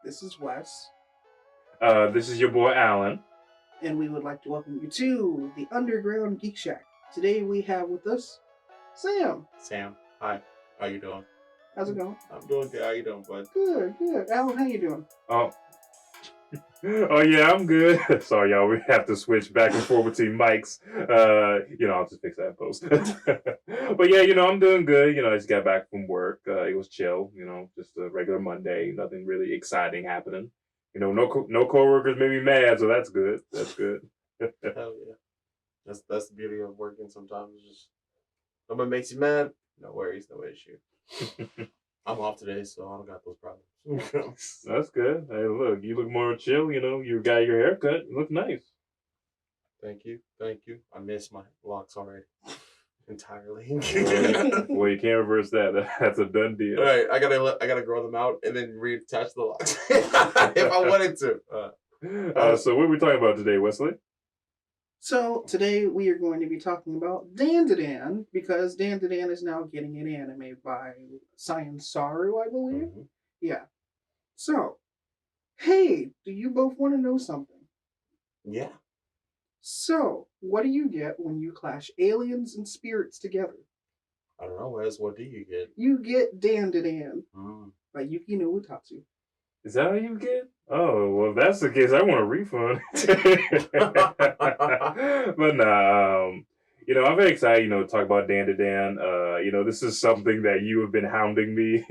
This is Wes. This is your boy Alan. And we would like to welcome you to the Underground Geek Shack. Today we have with us Sam. Sam, hi. How you doing? How's it going? I'm doing good. How you doing, bud? Good, good. Alan, how you doing? Oh yeah, I'm good. Sorry, y'all. We have to switch back and forth between mics. I'll just fix that in post. But yeah, I'm doing good. I just got back from work. It was chill. Just a regular Monday. Nothing really exciting happening. No coworkers made me mad, so that's good. That's good. Hell yeah. That's the beauty of working sometimes. Just someone makes you mad, no worries, no issue. I'm off today, so I don't got those problems. That's good. Hey, look, you look more chill. You got your haircut. You look nice. Thank you. I miss my locks already. Entirely. Well, you can't reverse that. That's a done deal. All right, I gotta grow them out and then reattach the locks if I wanted to. So what are we talking about today, Wesley? So today we are going to be talking about DanDaDan because DanDaDan is now getting an anime by Science Saru, I believe. Mm-hmm. Yeah. So, hey, do you both want to know something? Yeah. So, what do you get when you clash aliens and spirits together? I don't know, Wes. What do you get? You get DanDaDan by Yuki no Utatsu. Is that how you get? Oh, well, if that's the case, I want a refund. But nah, I'm very excited, to talk about DanDaDan. This is something that you have been hounding me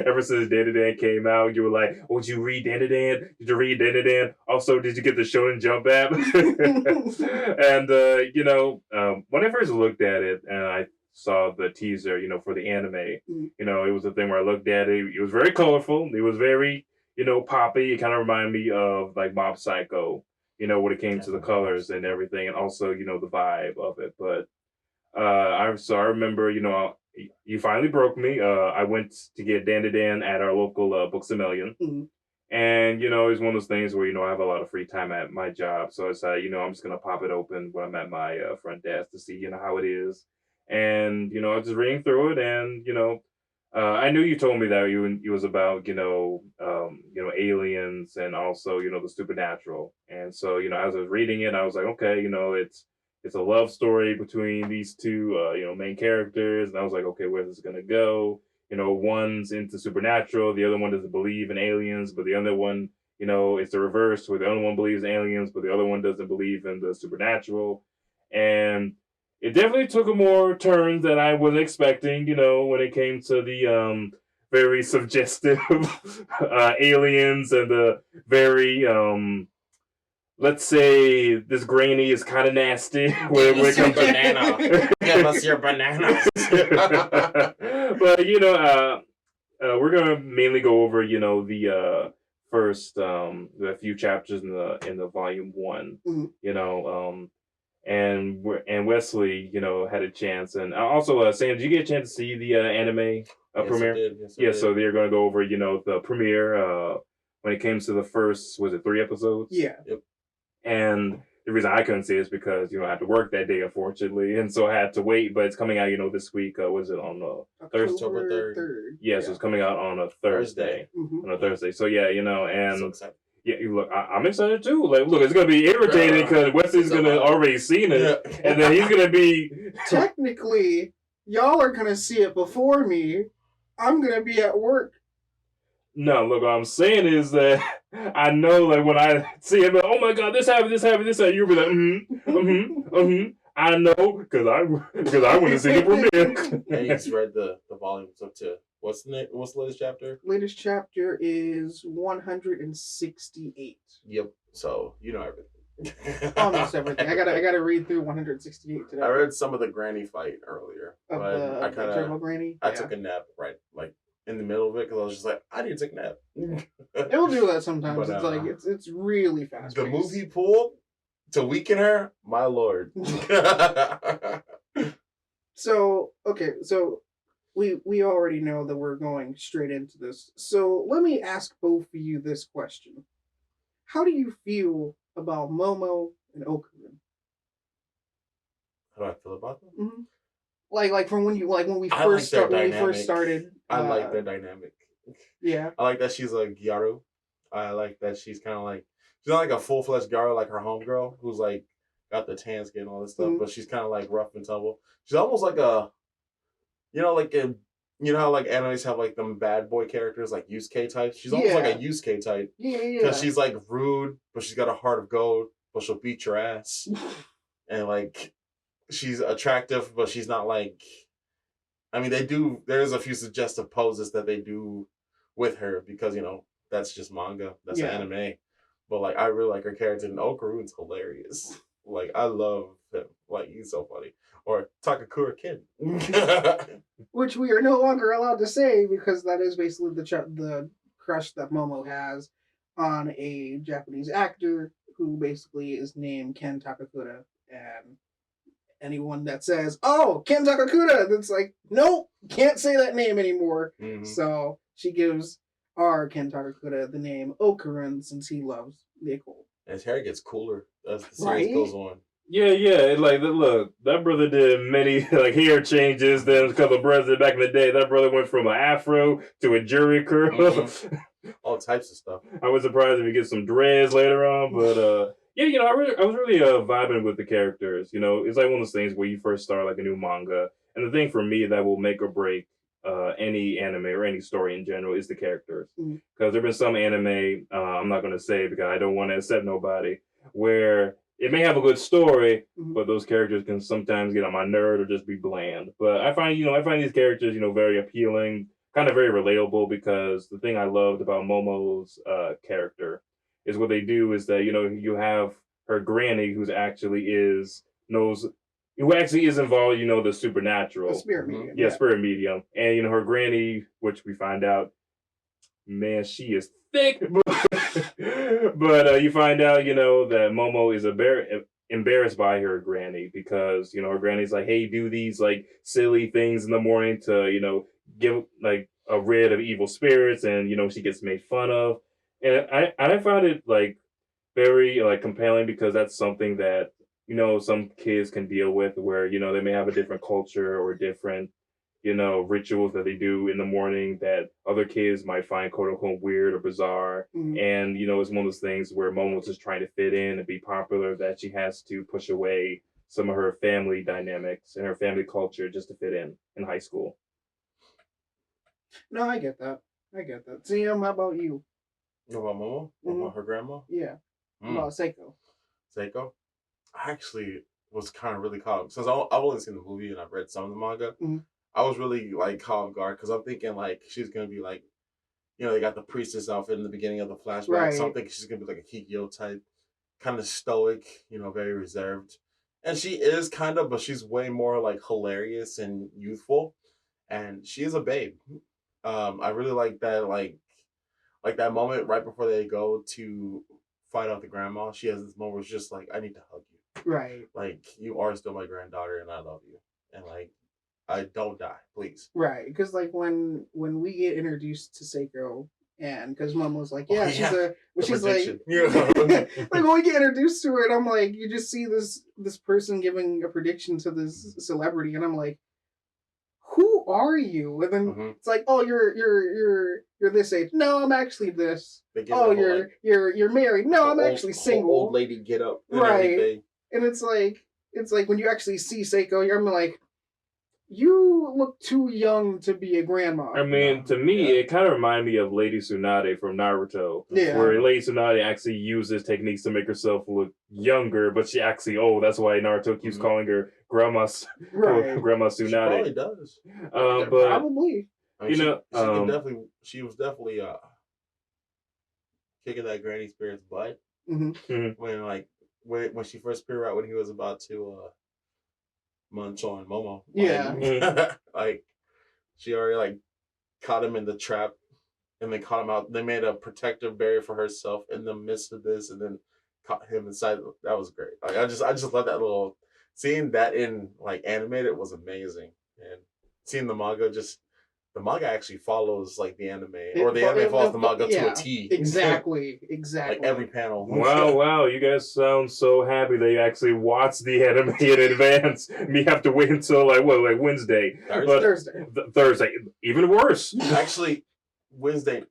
ever since DanDaDan came out. You were like, oh, did you read DanDaDan? Did you read DanDaDan? Also, did you get the Shonen Jump app? And, when I first looked at it and I saw the teaser, for the anime, it was a thing where I looked at it. It was very colorful. It was very, poppy. It kind of reminded me of like Mob Psycho, when it came to the colors and everything, and also, the vibe of it. But I remember, you finally broke me. I went to get DanDaDan at our local Books a Million. Mm-hmm. And, it's one of those things where, I have a lot of free time at my job. So I decided, I'm just going to pop it open when I'm at my front desk to see, how it is. And, I was just reading through it and, I knew you told me that it was about, aliens and also, the supernatural. And so, as I was reading it, I was like, okay, it's a love story between these two, main characters. And I was like, okay, where's this going to go? One's into supernatural. The other one doesn't believe in aliens, but the other one, it's the reverse where the other one believes in aliens, but the other one doesn't believe in the supernatural. And it definitely took a more turn than I was expecting, when it came to the very suggestive aliens and the very, let's say this granny is kind of nasty. Give us your banana. Give us your bananas. But, we're going to mainly go over, the first, the few chapters in the volume 1, and Wesley, had a chance, and also Sam, did you get a chance to see the anime premiere? Yes, I did. So they're going to go over, the premiere when it came to the first, was it 3 episodes? Yeah. Yep. And the reason I couldn't see it is because I had to work that day, unfortunately, and so I had to wait. But it's coming out, this week. Was it on October 3rd? Yes, it's coming out on a Thursday. Mm-hmm. On a Thursday. So yeah, and. So excited. Yeah, look, I'm excited too. Like, look, it's gonna be irritating because Wesley's gonna already seen it, and then he's gonna be. Technically, y'all are gonna see it before me. I'm gonna be at work. No, look, what I'm saying is that I know, like, when I see it, like, oh my God, this happened, you'll be like, I know, because I want to see the premiere. And you just read the volumes up to what's the latest chapter? Latest chapter is 168. Yep. So you know everything. Almost everything. I gotta read through 168 today. I read some of the granny fight earlier, but I kind of granny. I took a nap right like in the middle of it because I was just like, I need to take a nap. It'll do that sometimes. But, it's like it's really fast. The move he pulled to weaken her, my lord. So we already know that we're going straight into this. So let me ask both of you this question: how do you feel about Momo and Okurin? How do I feel about them? Mm-hmm. Like when we first started. I like their dynamic. Yeah. I like that she's a Gyaru. I like that she's kind of like she's not like a full fledged girl like her homegirl who's like got the tan skin and all this stuff, but she's kind of like rough and tumble. She's almost like a like a how like animes have like them bad boy characters like Yusuke types. She's almost like a Yusuke type. Yeah, because she's like rude, but she's got a heart of gold, but she'll beat your ass, and like she's attractive, but she's not like. I mean, there's a few suggestive poses that they do with her because that's just manga, that's an anime, but like I really like her character, and Okaru's hilarious. Like I love him, like he's so funny. Or Takakura Kid, which we are no longer allowed to say because that is basically the crush that Momo has on a Japanese actor who basically is named Ken Takakura, and anyone that says, "Oh, Ken Takakura," that's like, nope, can't say that name anymore. Mm-hmm. So she gives our Ken Takakura the name Okarun since he loves Nicole. His hair gets cooler as the series goes on. Yeah. Like, look, that brother did many like hair changes. Then because of brother back in the day, that brother went from an afro to a jury curl. Mm-hmm. All types of stuff. I was surprised if he gets some dreads later on, but yeah, I was really vibing with the characters. It's like one of those things where you first start like a new manga, and the thing for me that will make or break any anime or any story in general is the characters. Because there've been some anime, I'm not going to say because I don't want to upset nobody, where it may have a good story, but those characters can sometimes get on my nerve or just be bland. But I find these characters, very appealing, kind of very relatable, because the thing I loved about Momo's character is what they do is that, you have her granny who actually is involved, the supernatural. The spirit medium. Yeah, spirit medium. And, her granny, which we find out, man, she is thick. But you find out, that Momo is embarrassed by her granny because, her granny's like, hey, do these, like, silly things in the morning to, give, like, a rid of evil spirits, and, she gets made fun of. And I found it, like, very, like, compelling because that's something that, some kids can deal with where, they may have a different culture or different, rituals that they do in the morning that other kids might find quote unquote weird or bizarre. Mm-hmm. And, it's one of those things where Momo's just trying to fit in and be popular that she has to push away some of her family dynamics and her family culture just to fit in high school. No, I get that. Sam, how about you? About Momo? About her grandma? Yeah. About Seiko. Seiko? I actually was kind of really caught up. Since I've only seen the movie and I've read some of the manga, I was really like caught off guard because I'm thinking like she's going to be like, they got the priestess outfit in the beginning of the flashback. Right. So I'm thinking she's going to be like a Kikyo type, kind of stoic, very reserved. And she is kind of, but she's way more like hilarious and youthful. And she is a babe. I really like that, like that moment right before they go to fight out the grandma. She has this moment where it's just like, I need to hug you. Right. Like, you are still my granddaughter and I love you. And like, I don't die, please. Right. Because like when we get introduced to Seiko, and because Mom was like, yeah, she's like, like when we get introduced to her, and I'm like, you just see this person giving a prediction to this celebrity, and I'm like, who are you? And then it's like, oh, you're this age. No, I'm actually this. Oh, you're married. No, I'm actually single. Old lady get up. Right. Everything. And it's like when you actually see Seiko, I'm like, you look too young to be a grandma. I mean, to me, it kind of reminded me of Lady Tsunade from Naruto. Yeah. Where Lady Tsunade actually uses techniques to make herself look younger, but she actually old. That's why Naruto keeps calling her Grandma Tsunade. She probably does. But probably. I mean, she was definitely kicking that granny spirit's butt. When she first appeared out when he was about to munch on Momo. Yeah. Like she already like caught him in the trap and then caught him out. They made a protective barrier for herself in the midst of this and then caught him inside. That was great. Like I just love that little seeing that in like animated was amazing. And seeing the manga actually follows like the anime, or the anime follows the manga to a T. Exactly. Like every panel. Wow! You guys sound so happy that you actually watched the anime in advance. Me have to wait until like Wednesday. Thursday. Thursday, even worse. Actually, Wednesday.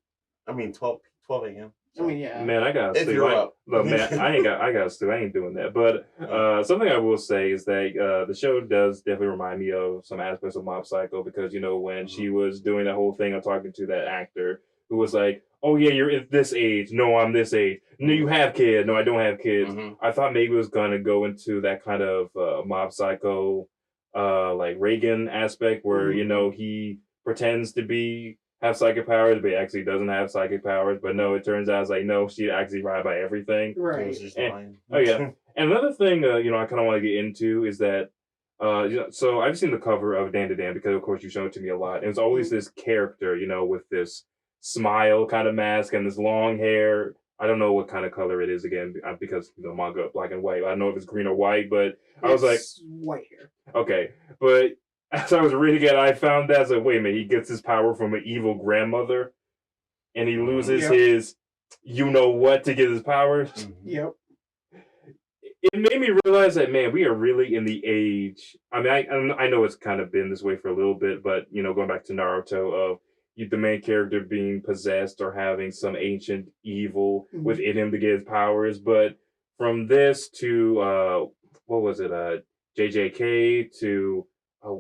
I mean, 12 a.m. I mean, yeah. Man, I got If you're up. Look, man, I got Stu. I ain't doing that. But something I will say is that the show does definitely remind me of some aspects of Mob Psycho because when she was doing that whole thing of talking to that actor who was like, "Oh yeah, you're at this age. No, I'm this age. No, you have kids. No, I don't have kids." I thought maybe it was gonna go into that kind of Mob Psycho, like Reagan aspect where he pretends to have psychic powers, but he actually doesn't have psychic powers. But no, it turns out it's like no, she actually lied by everything. Right. Oh yeah. And another thing, I kind of want to get into is that, so I've seen the cover of DanDaDan because of course you showed it to me a lot. And it's always this character, with this smile kind of mask and this long hair. I don't know what kind of color it is again because manga black and white. I don't know if it's green or white, but I was like white hair. Okay, but as I was reading it, I found that wait a minute, he gets his power from an evil grandmother, and he loses his, what to get his powers. Yep. It made me realize that man, we are really in the age. I mean, I know it's kind of been this way for a little bit, but going back to Naruto of the main character being possessed or having some ancient evil within him to get his powers, but from this to what was it? JJK to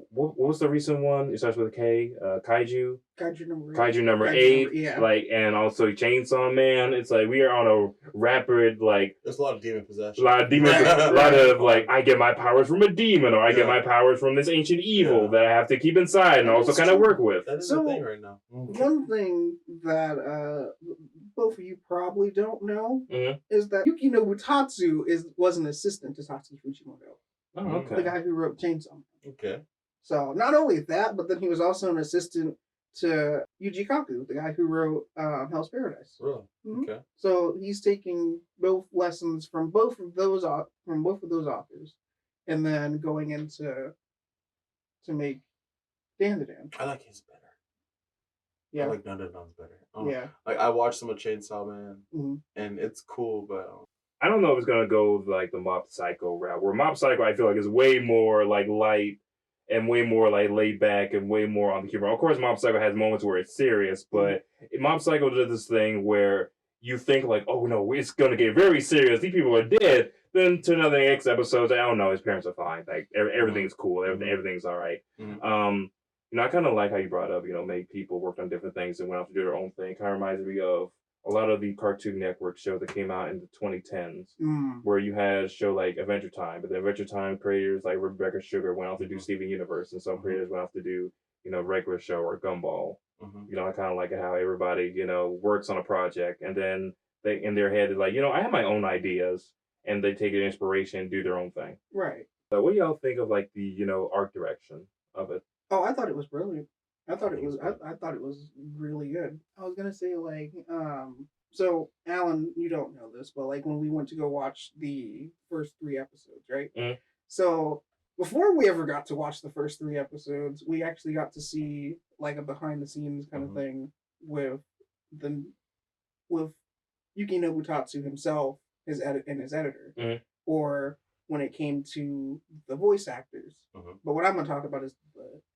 what was the recent one? It starts with a K. Kaiju. Kaiju number 8. Yeah. And also Chainsaw Man. It's like we are on a rapid There's a lot of demon possession. A lot of demon. A lot of I get my powers from a demon, or I get my powers from this ancient evil that I have to keep inside and also kind of work with. That is the thing right now. One thing that both of you probably don't know is that Yuki Nobutatsu was an assistant to Satsuki Fujimoto. Oh, okay. The guy who wrote Chainsaw Man. Okay. So not only that, but then he was also an assistant to Yuji Kaku, the guy who wrote Hell's Paradise. Really? Okay. So he's taking both lessons from both of those authors, and then going into to make DanDaDan. I like his better. Yeah. I like DanDaDan's better. Yeah. Like I watched some of Chainsaw Man, and it's cool, but I don't know if it's gonna go like the Mob Psycho route. Where Mob Psycho, I feel like is way more like light and way more like laid back and way more on the humor. Of course, Mob Psycho has moments where it's serious, but Mob Psycho does this thing where you think like, oh no, it's gonna get very serious. These people are dead. Then to another next episodes, I don't know, his parents are fine. Like everything's cool. Everything's all right. I kind of like how you brought up, make people work on different things and went off to do their own thing. Kind of reminds me of a lot of the Cartoon Network shows that came out in the 2010s, where you had a show like Adventure Time, but the Adventure Time creators like Rebecca Sugar went off to do Steven Universe, and some creators went off to do, regular show or Gumball. I kind of like it how everybody, works on a project, and then they in their head is like, I have my own ideas, and they take an inspiration and do their own thing. Right. So what do y'all think of like the, art direction of it? Oh, I thought it was brilliant. I thought it was really good. I was gonna say so Alan, you don't know this, but like when we went to go watch the first 3 episodes, right? So before we ever got to watch the first 3 episodes, we actually got to see like a behind the scenes kind of thing with Yuki Nobutatsu himself, his editor, or when it came to the voice actors. But what I'm gonna talk about is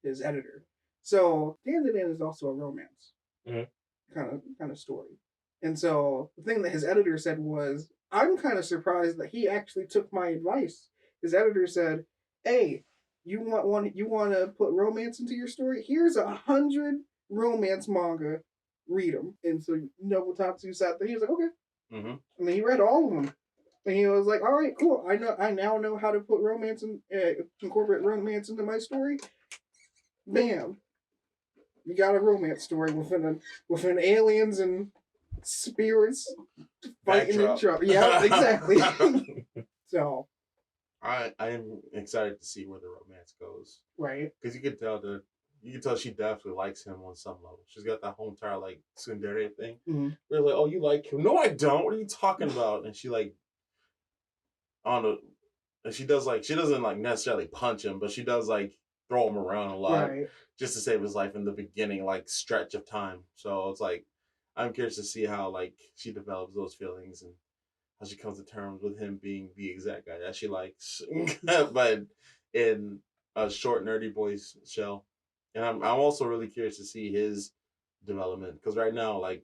his editor. So DanDaDan is also a romance kind of story. And so the thing that his editor said was, I'm kind of surprised that he actually took my advice. His editor said, hey, you want to put romance into your story? Here's 100 romance manga. Read them. And so Nobutatsu sat there. He was like, okay. And then he read all of them. And he was like, all right, cool. I now know how to put romance and incorporate romance into my story. Bam. You got a romance story within aliens and spirits fighting each other. Yeah, exactly. So I am excited to see where the romance goes. Right. Because you can tell she definitely likes him on some level. She's got that whole entire like tsundere thing. We're like, oh, you like him? No, I don't. What are you talking about? And she like and she doesn't like necessarily punch him, but she does like throw him around a lot just to save his life in the beginning, like stretch of time. So it's like I'm curious to see how like she develops those feelings and how she comes to terms with him being the exact guy that she likes, but in a short nerdy boy's shell. And I'm also really curious to see his development because right now like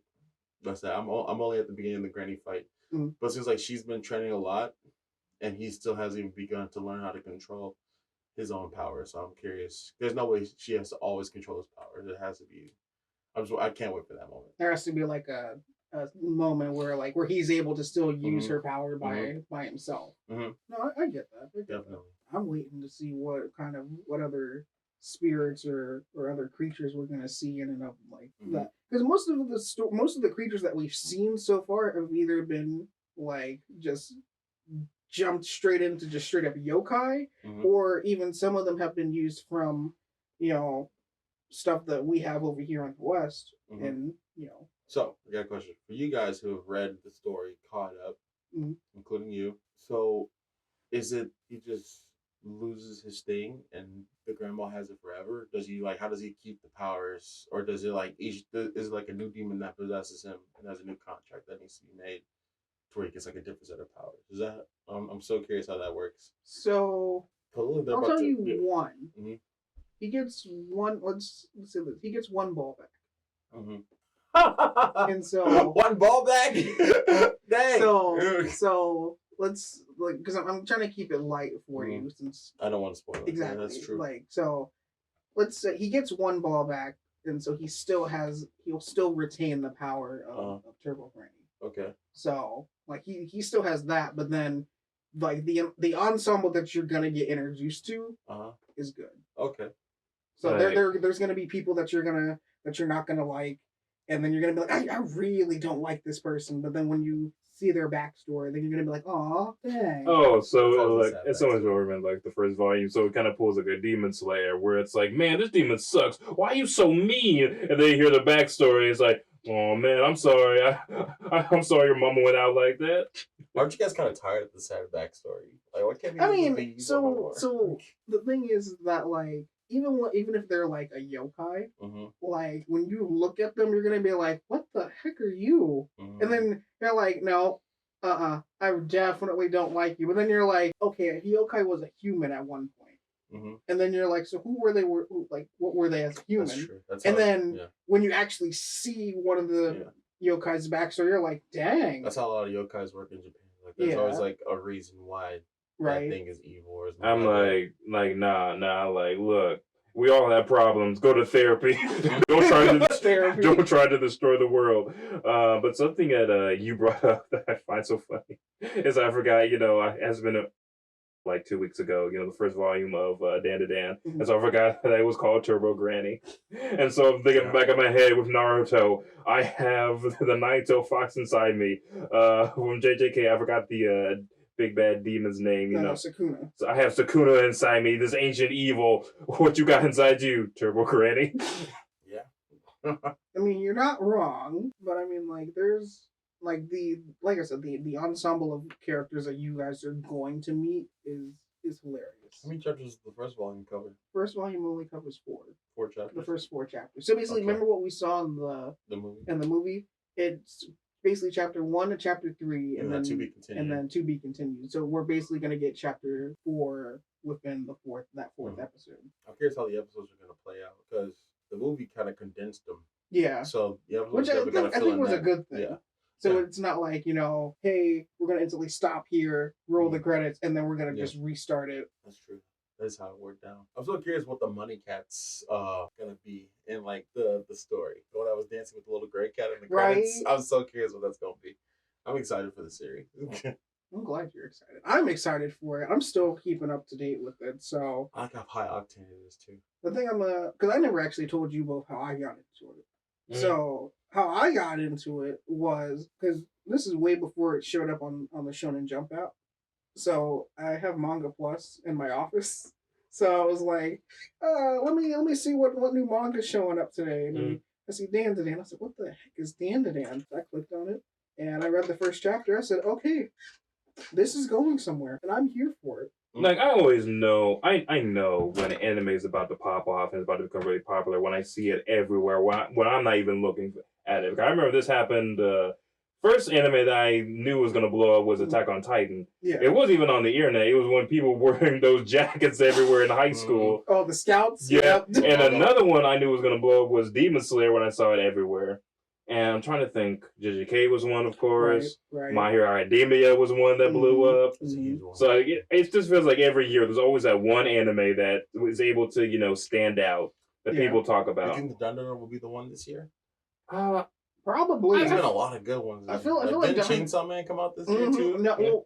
That's that. I'm only at the beginning of the Granny fight, but it seems like she's been training a lot, and he still hasn't even begun to learn how to control his own power. So I'm curious. There's no way she has to always control his power. It has to be. I can't wait for that moment. There has to be like a moment where he's able to still use her power by himself. Mm-hmm. No, I get that. Definitely. I'm waiting to see what other spirits or other creatures we're gonna see in and of like that. Because most of the creatures that we've seen so far have either been like just jumped straight into just straight up yokai, or even some of them have been used from, stuff that we have over here on the West, and So I got a question for you guys who have read the story, caught up, including you. So, is it he just loses his thing and the grandma has it forever? Does he how does he keep the powers, or does it is it like a new demon that possesses him and has a new contract that needs to be made to where he gets like a different set of powers? Is that I'm so curious how that works. So I'll tell you one. He gets one. Let's say this. He gets one ball back. And so one ball back. Dang. So let's because I'm trying to keep it light for you since I don't want to spoil it. Exactly. Yeah, that's true. So let's say he gets one ball back, and so he'll still retain the power of Turbo Granny. Okay. So he still has that, but then the ensemble that you're gonna get introduced to is good. Okay. So there's gonna be people that you're not gonna like, and then you're gonna be like, I really don't like this person, but then when you see their backstory, then you're gonna be like, aw, dang. Oh, so it's so much over in the first volume, so it kind of pulls like a Demon Slayer, where it's like, man, this demon sucks. Why are you so mean? And then you hear the backstory, it's like, oh man, I'm sorry. I'm sorry your mama went out like that. Aren't you guys kind of tired of the sad backstory? Like, what can't so the thing is that even if they're like a yokai, when you look at them, you're gonna be like, what the heck are you? And then you're like, no, I definitely don't like you. But then you're like, okay, a yokai was a human at one point. And then you're like, so who were they? What were they as a human? That's true. And then when you actually see one of the yokai's backstory, you're like, dang. That's how a lot of yokais work in Japan. There's always a reason why that thing is evil. Or I'm nah. Look, we all have problems. Go to therapy. Don't try to destroy the world. But something that you brought up that I find so funny is I forgot. It has been 2 weeks ago, the first volume of DanDaDan. And so I forgot that it was called Turbo Granny. And so I'm thinking back in my head with Naruto, I have the Naito Fox inside me. From JJK, I forgot the big bad demon's name, Sukuna. So I have Sukuna inside me, this ancient evil. What you got inside you, Turbo Granny? Yeah. I mean, you're not wrong, but I mean, there's like I said, the ensemble of characters that you guys are going to meet is hilarious. How many chapters does the first volume cover? First volume only covers 4. 4 chapters. The first 4 chapters. So basically, remember what we saw in the movie? In the movie, it's basically chapter 1 to chapter 3, and then to be continued. And then to be continued. So we're basically going to get chapter 4 within the fourth episode. I'm curious how the episodes are going to play out because the movie kind of condensed them. Yeah. So the episodes which I think was a good thing. Yeah. So it's not like, hey, we're going to instantly stop here, roll the credits, and then we're going to just restart it. That's true. That's how it worked out. I'm so curious what the money cat's gonna be in the story. The one that was dancing with the little gray cat in the credits. I'm so curious what that's gonna be. I'm excited for the series. I'm glad you're excited. I'm excited for it. I'm still keeping up to date with it. So I like how high octane it is too. The thing because I never actually told you both how I got into it. So how I got into it was because this is way before it showed up on the Shonen Jump app. So I have Manga Plus in my office. So I was like, let me see what new manga's showing up today. And I see DanDaDan. I said, what the heck is DanDaDan? So I clicked on it and I read the first chapter. I said, okay, this is going somewhere and I'm here for it. I always know, I know when an anime is about to pop off and it's about to become really popular when I see it everywhere, when I'm not even looking at it. I remember this happened, first anime that I knew was going to blow up was Attack on Titan. Yeah. It wasn't even on the internet. It was when people were wearing those jackets everywhere in high school. Oh, the scouts? Yeah. And another one I knew was going to blow up was Demon Slayer when I saw it everywhere. And I'm trying to think. JJK was one, of course. Right. My Hero Academia was one that blew up. It's a huge one. So it just feels like every year there's always that one anime that was able to stand out that people talk You about. think the DanDaDan will be the one this year? Probably. There's been a lot of good ones. I feel like didn't Chainsaw Man come out this year too? No, well,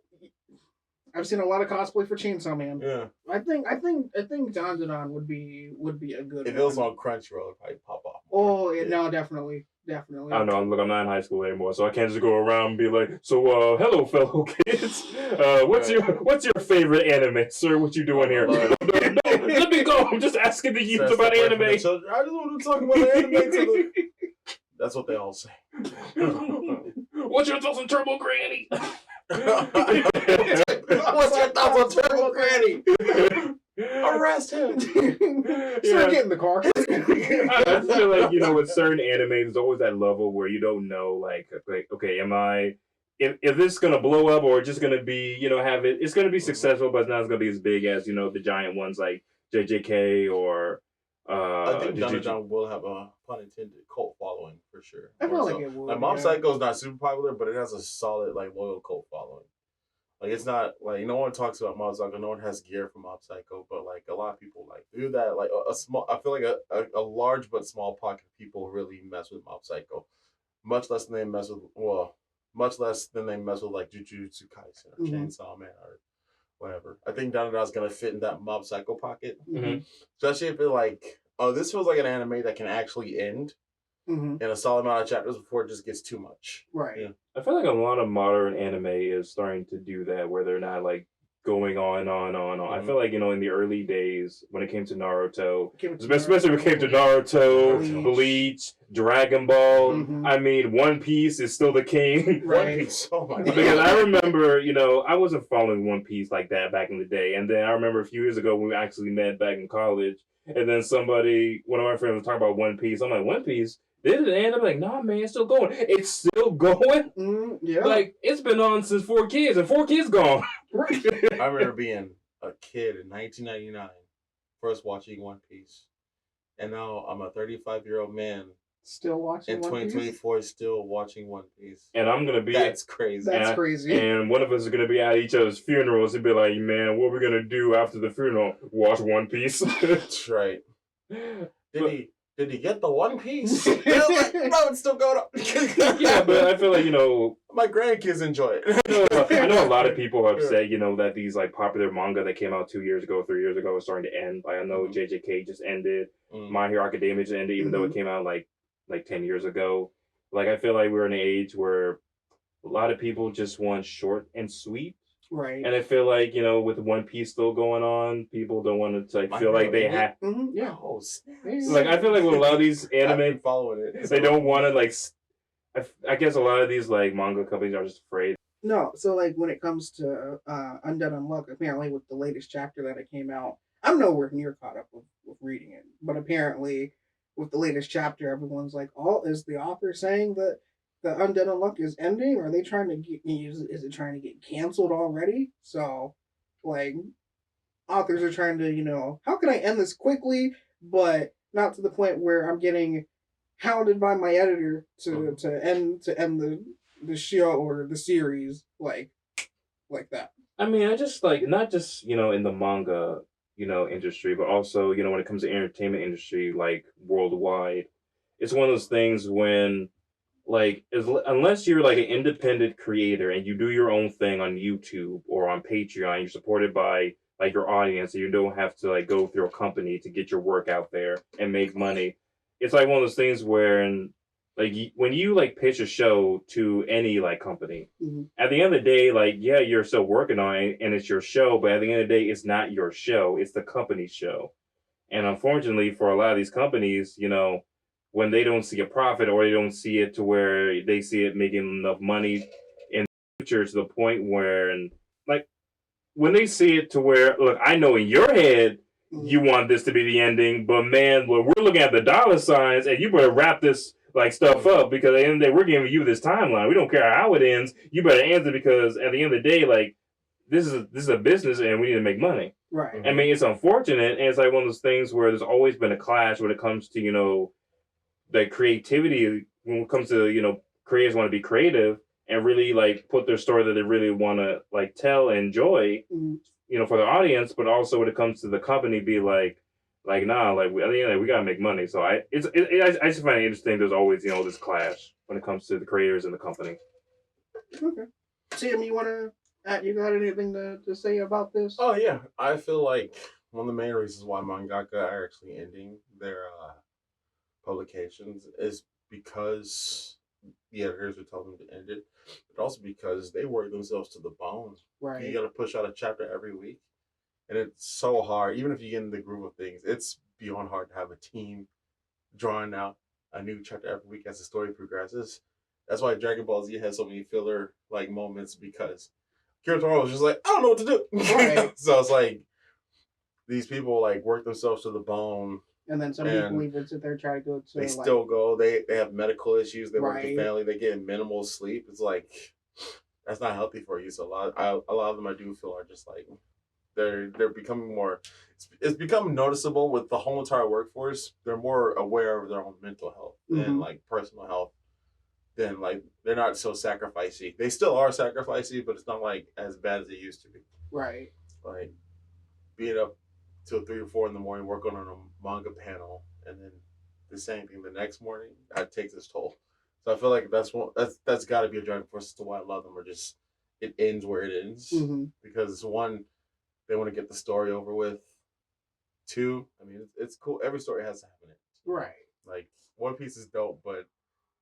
I've seen a lot of cosplay for Chainsaw Man. Yeah. I think DanDaDan would be a good. If it was on Crunchyroll, it'd probably pop off. Oh yeah, no, definitely. I don't know. Look, I'm not in high school anymore, so I can't just go around and be like, "So, hello, fellow kids. What's your favorite anime, sir? What you doing here?" No, let me go. I'm just asking the youth about anime. I just want to talk about anime. That's what they all say. What's your thoughts on Turbo Granny? What's your thoughts on Turbo Granny? Arrest him! Sir, get in the car. I feel like with certain anime, there's always that level where you don't know, like okay, am I? If this is gonna blow up or just gonna be, it's gonna be successful, but it's not gonna be as big as the giant ones like JJK or. I think DanDaDan will have a pun intended cult following for sure. I feel like it would. Like Mob Psycho is not super popular, but it has a solid loyal cult following. Like it's not like no one talks about Mob Psycho, no one has gear for Mob Psycho, but like a lot of people do that. Like a small, I feel like a large but small pocket of people really mess with Mob Psycho, much less than they mess with like Jujutsu Kaisen or Chainsaw Man or whatever. I think DanDaDan's gonna fit in that Mob Psycho pocket, especially if it this feels like an anime that can actually end in a solid amount of chapters before it just gets too much. Right. Yeah. I feel like a lot of modern anime is starting to do that, where they're not like going on and on and on. I feel like in the early days when it came to Naruto, especially when it came to Naruto, Bleach, Dragon Ball. I mean, One Piece is still the king. Right. One Piece. Oh my god. Because I remember, I wasn't following One Piece like that back in the day, and then I remember a few years ago when we actually met back in college, and then one of my friends was talking about One Piece. I'm like, One Piece? Did it end? I'm like, nah, man, it's still going. It's still going? Yeah. Like, it's been on since 4Kids, and 4Kids gone. Right. I remember being a kid in 1999, first watching One Piece. And now I'm a 35-year-old man. Still watching in One Piece? 2024, still watching One Piece. And I'm going to be... That's crazy. That's crazy. And one of us is going to be at each other's funerals and be like, man, what are we going to do after the funeral? Watch One Piece. That's right. Did he get the One Piece? No, it's still going on. Yeah, but I feel like, my grandkids enjoy it. I know a lot of people have said, that these like popular manga that came out 2 years ago, 3 years ago is starting to end. Like I know JJK just ended. My Hero Academia just ended, even though it came out like 10 years ago. Like I feel like we're in an age where a lot of people just want short and sweet. Right. And I feel like, with One Piece still going on, people don't want to feel like they have. Yeah. Oh, snap. Like, I feel like with a lot of these anime, following it. They don't want to, I guess a lot of these, manga companies are just afraid. No, so, when it comes to Undead Unluck, apparently with the latest chapter that it came out, I'm nowhere near caught up with reading it. But apparently, with the latest chapter, everyone's like, is the author saying that the Undead Unluck is ending? Or are they trying to is it trying to get canceled already? So, authors are trying to, how can I end this quickly, but not to the point where I'm getting hounded by my editor to end the show or the series like that. I mean, I just not just in the manga industry, but also when it comes to entertainment industry worldwide, it's one of those things when unless you're an independent creator and you do your own thing on YouTube or on Patreon, you're supported by your audience, and you don't have to go through a company to get your work out there and make money. It's one of those things where when you pitch a show to any company, at the end of the day, yeah, you're still working on it and it's your show, but at the end of the day, it's not your show, it's the company's show. And unfortunately for a lot of these companies, when they don't see a profit or they don't see it to where they see it making enough money in the future to the point where, when they see it to where, look, I know in your head you want this to be the ending, but man, when we're looking at the dollar signs and you better wrap this stuff up, because at the end of the day, we're giving you this timeline. We don't care how it ends. You better answer, because at the end of the day, this is a business and we need to make money. Right. I mean, it's unfortunate, and it's one of those things where there's always been a clash when it comes to, the creativity when it comes to creators want to be creative and really like put their story that they really want to like tell and enjoy, for the audience, but also when it comes to the company, be like nah, like at the end we gotta make money. So I just find it interesting. There's always this clash when it comes to the creators and the company. Okay. Sam, you got anything to say about this? Oh yeah, I feel like one of the main reasons why mangaka are actually ending their publications is because the editors are telling them to end it, but also because they work themselves to the bone. Right. You got to push out a chapter every week, and it's so hard. Even if you get in the groove of things, it's beyond hard to have a team drawing out a new chapter every week as the story progresses. That's why Dragon Ball Z has so many filler like moments because Kirito was just like, I don't know what to do. Right. So it's like these people like work themselves to the bone. And then some people even sit there try to go to. They still go. They have medical issues. They work with family. They get minimal sleep. It's like that's not healthy for you. So a lot of them I do feel are just like they're becoming more. It's become noticeable with the whole entire workforce. They're more aware of their own mental health and like personal health. Then like they're not so sacrificey. They still are sacrificey, but it's not like as bad as it used to be. Right. Like being up till 3 or 4 in the morning working on a manga panel, and then the same thing the next morning. That takes its toll. So I feel like that's got to be a driving force as to why a lot of them are just it ends where it ends because one, they want to get the story over with. 2, I mean it's cool. Every story has to have an end. Right. Like One Piece is dope, but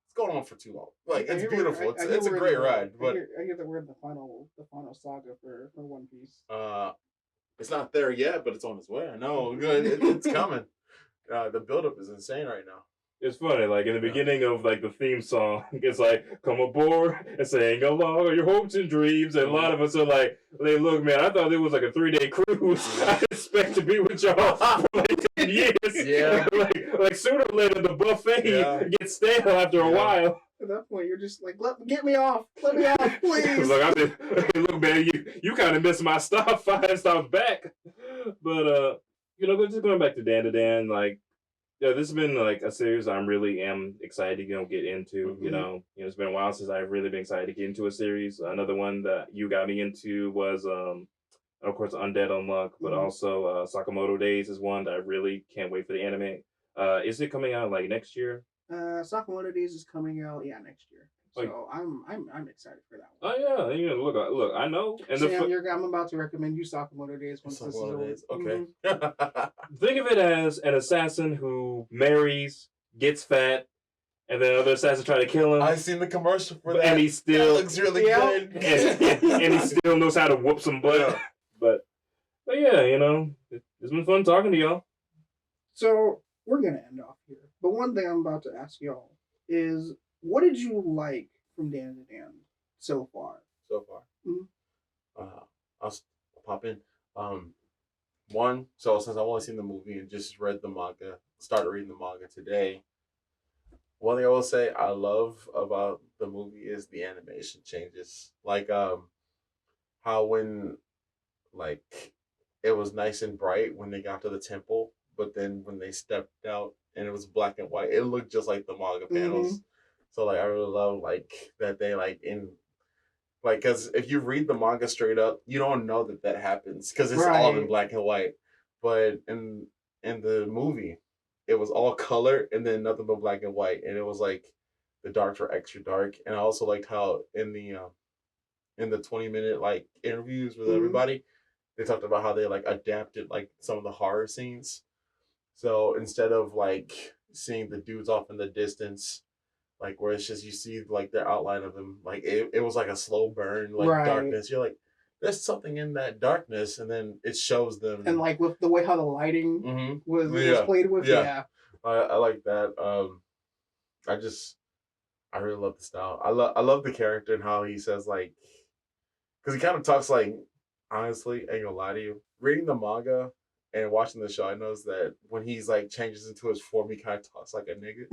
it's going on for too long. Like it's beautiful. It's a great ride. But I hear that we're in the final saga for One Piece. It's not there yet, but it's on its way. I know it's coming. The buildup is insane right now. It's funny, like in the beginning of like the theme song, it's like "Come aboard and sing along your hopes and dreams," and a lot of us are like, "Hey, look, man, I thought it was like a 3-day cruise. I expect to be with y'all for like 10 years. Yeah, like sooner or later the buffet gets stale after a while." At that point, you're just like, get me off. Let me off, please. Look, man, you kind of missed my stop 5 stops back. But just going back to DanDaDan, like. Yeah, this has been like a series I really am excited to get into. It's been a while since I've really been excited to get into a series. Another one that you got me into was, of course, Undead Unluck, but also Sakamoto Days is one that I really can't wait for the anime. Is it coming out like next year? Sakamoto Days is coming out, next year. So I'm excited for that one. Oh yeah, look, I know. And Sam, I'm about to recommend you Sakamoto Days once this is over. Okay. Think of it as an assassin who marries, gets fat, and then other assassins try to kill him. I've seen the commercial for that. And he still looks really good. And he still knows how to whoop some butt. Yeah. But yeah, it's been fun talking to y'all. So we're gonna end off here. But one thing I'm about to ask y'all is, what did you like from DanDaDan so far? I'll pop in. One, so since I've only seen the movie and just read the manga, started reading the manga today. One thing I will say I love about the movie is the animation changes. Like how when like it was nice and bright when they got to the temple, but then when they stepped out and it was black and white, it looked just like the manga panels. So like I really love like that they like in like because if you read the manga straight up, you don't know that happens because it's all in black and white. But in the movie, it was all color and then nothing but black and white, and it was like the darks were extra dark. And I also liked how in the 20-minute like interviews with everybody, they talked about how they like adapted like some of the horror scenes. So instead of like seeing the dudes off in the distance, like where it's just you see like the outline of them, like it was like a slow burn, like darkness. You're like, there's something in that darkness, and then it shows them. And like with the way how the lighting was played with, I like that. I really love the style. I love the character and how he says like, because he kind of talks like, honestly, ain't gonna lie to you, reading the manga and watching the show, I noticed that when he's like changes into his form, he kind of talks like a nigga.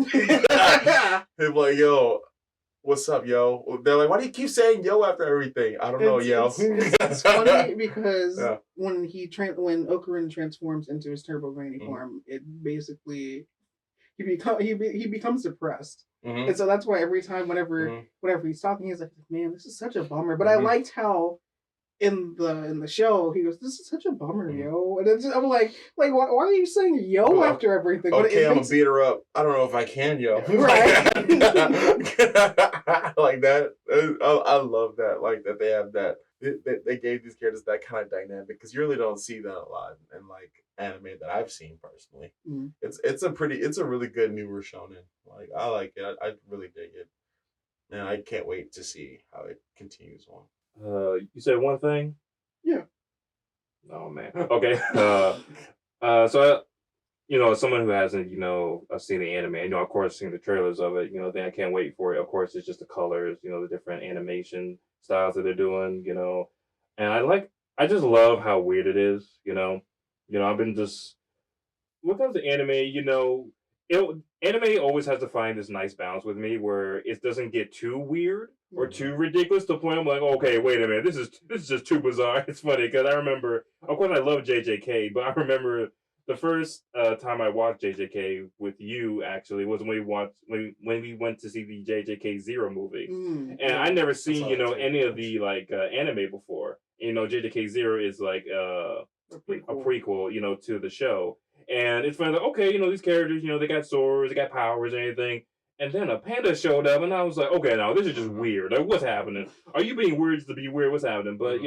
He's like, yo, what's up, yo? They're like, why do you keep saying yo after everything? I don't know, yo. It's funny because when Okurin transforms into his Turbo Granny form, it basically he becomes depressed. Mhm. And so that's why every time, Mhm. whenever he's talking, he's like, "Man, this is such a bummer." But I Mhm. liked how in the show he goes, "This is such a bummer, Mhm. yo." And I'm like, why are you saying yo Well, after everything? But Okay, it I'm makes gonna beat her up. I don't know if I can, yo. Right. Like that. I love that. Like that they have that. They gave these characters that kind of dynamic because you really don't see that a lot in like anime that I've seen personally. Mhm. It's a really good newer shonen. Like I like it. I really dig it, and I can't wait to see how it continues on. You said one thing. Yeah. Oh man. Okay. So as someone who hasn't, seen the anime, of course, seen the trailers of it, then I can't wait for it. Of course, it's just the colors, the different animation styles that they're doing, and I just love how weird it is, I've been just, when it comes to anime, anime always has to find this nice balance with me where it doesn't get too weird or too ridiculous to the point I'm like, okay, wait a minute, this is just too bizarre. It's funny because I remember, of course, I love JJK, but I remember the first time I watched JJK with you actually was when we went to see the JJK Zero movie, and I never seen any of the like anime before. JJK Zero is like a prequel, to the show. And it's funny, like, okay, these characters, they got swords, they got powers, and anything. And then a panda showed up, and I was like, okay, now this is just weird. Like, what's happening? Are you being weird just to be weird? What's happening? But,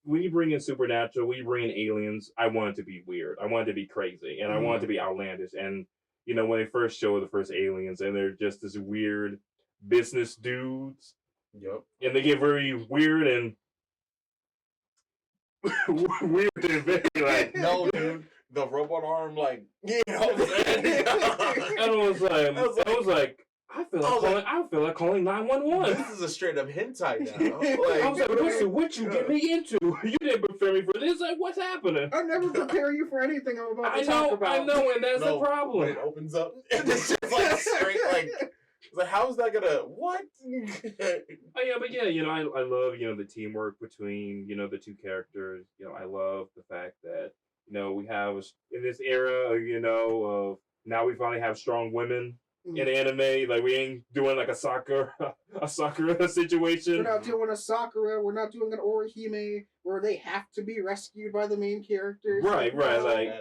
when you bring in supernatural, when you bring in aliens, I want it to be weird. I want it to be crazy, and I want it to be outlandish. And, when they first show the first aliens, and they're just this weird business dudes, Yep. and they get very weird and weird and very, like, No, dude. The robot arm, like, you know what I'm saying? And I was like, I feel like calling 911. This is a straight up hentai now. I was like, what you get me into? You didn't prepare me for this. Like, what's happening? I never prepare you for anything I'm about to talk about. I know, and that's the problem. When it opens up, it's just like straight, like, it's like, how is that gonna, what? But I love, the teamwork between, the two characters. I love the fact that, we have in this era, of now we finally have strong women in anime. Like, we ain't doing like a soccer situation. We're not doing a Sakura. We're not doing an Orihime where they have to be rescued by the main characters. Right. No. Like,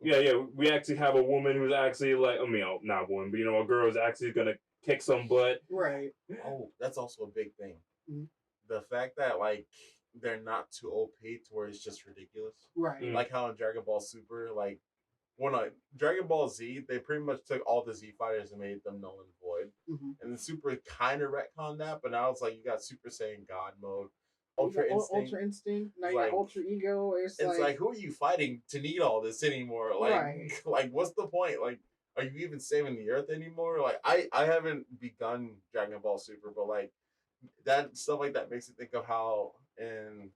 yeah. We actually have a woman who's actually like, not one, but a girl is actually gonna kick some butt. Right. Oh, that's also a big thing. Mm-hmm. The fact that like they're not too OP to where it's just ridiculous. Right. Like how in Dragon Ball Super, like Dragon Ball Z, they pretty much took all the Z fighters and made them null and void. Mm-hmm. And then Super kind of retconned that, but now it's like you got Super Saiyan God mode, Ultra Instinct, now you like, got Ultra Ego. It's like who are you fighting to need all this anymore? Like, right. Like what's the point? Like, are you even saving the Earth anymore? Like, I haven't begun Dragon Ball Super, but like that stuff like that makes me think of how in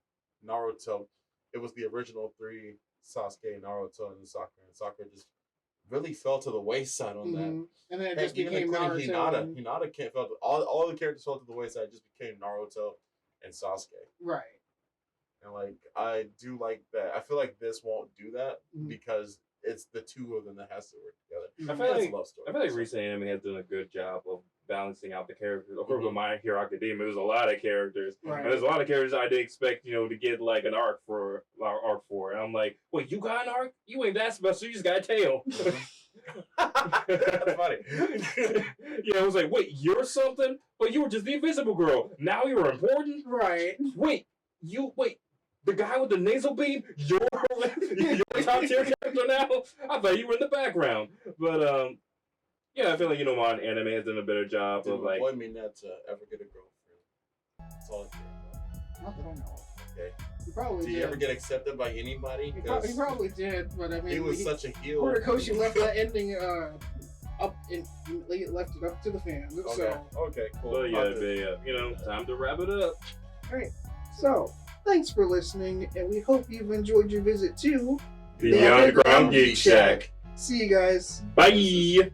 Naruto it was the original three, Sasuke, Naruto, and Sakura just really fell to the wayside on that. And then it just became Naruto. Hinata can't fell to, all the characters fell to the wayside. It just became Naruto and Sasuke. Right. And like I do like that. I feel like this won't do that because it's the two of them that has to work together. I feel like recent anime has done a good job of balancing out the characters. Of course, with My Hero Academia, there's a lot of characters. Right. And there's a lot of characters I didn't expect, to get like an arc for. And I'm like, wait, you got an arc? You ain't that special. You just got a tail. That's funny. I was like, wait, you're something? But you were just the Invisible Girl. Now you're important? Right. Wait. The guy with the nasal beam, you're top tier character now? I thought you were in the background. But I feel like modern anime has done a better job of like. Avoid me not to ever get a girlfriend. That's all I care about. Not that I know. Okay. He probably did. Did you ever get accepted by anybody? He probably did, but I mean, he was such a heel. Horikoshi left that ending up and left it up to the fans. Okay. Okay. Cool. But time to wrap it up. All right. So. Thanks for listening, and we hope you've enjoyed your visit to the Underground Geek Shack. See you guys. Bye.